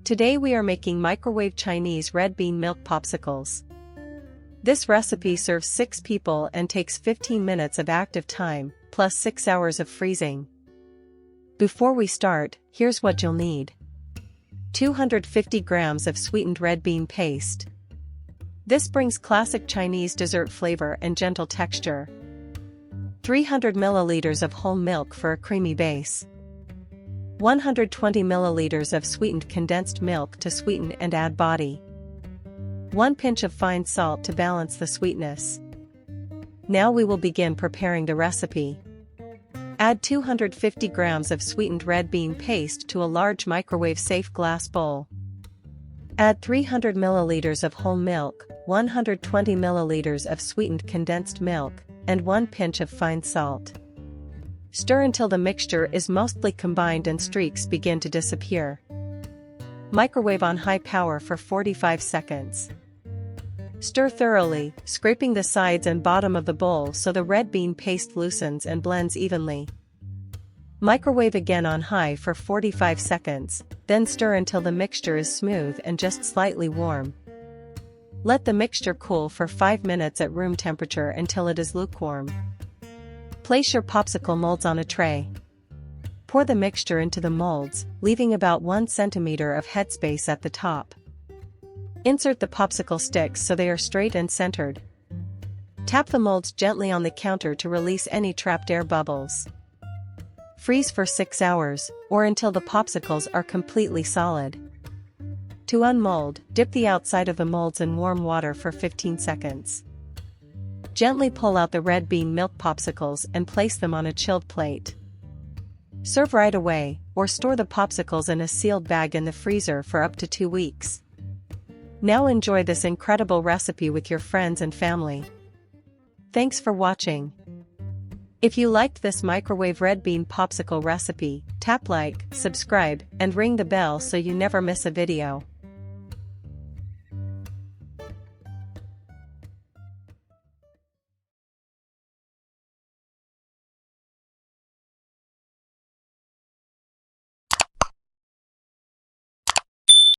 Today we are making microwave Chinese red bean milk popsicles. This recipe serves 6 people and takes 15 minutes of active time, plus 6 hours of freezing. Before we start, here's what you'll need. 250 grams of sweetened red bean paste. This brings classic Chinese dessert flavor and gentle texture. 300 milliliters of whole milk for a creamy base. 120 milliliters of sweetened condensed milk to sweeten and add body. 1 pinch of fine salt to balance the sweetness. Now we will begin preparing the recipe. Add 250 grams of sweetened red bean paste to a large microwave-safe glass bowl. Add 300 milliliters of whole milk, 120 milliliters of sweetened condensed milk, and 1 pinch of fine salt. Stir until the mixture is mostly combined and streaks begin to disappear. Microwave on high power for 45 seconds. Stir thoroughly, scraping the sides and bottom of the bowl so the red bean paste loosens and blends evenly. Microwave again on high for 45 seconds, then stir until the mixture is smooth and just slightly warm. Let the mixture cool for 5 minutes at room temperature until it is lukewarm. Place your popsicle molds on a tray. Pour the mixture into the molds, leaving about 1 centimeter of headspace at the top. Insert the popsicle sticks so they are straight and centered. Tap the molds gently on the counter to release any trapped air bubbles. Freeze for 6 hours, or until the popsicles are completely solid. To unmold, dip the outside of the molds in warm water for 15 seconds. Gently pull out the red bean milk popsicles and place them on a chilled plate. Serve right away, or store the popsicles in a sealed bag in the freezer for up to 2 weeks. Now enjoy this incredible recipe with your friends and family. Thanks for watching. If you liked this microwave red bean popsicle recipe, tap like, subscribe, and ring the bell so you never miss a video.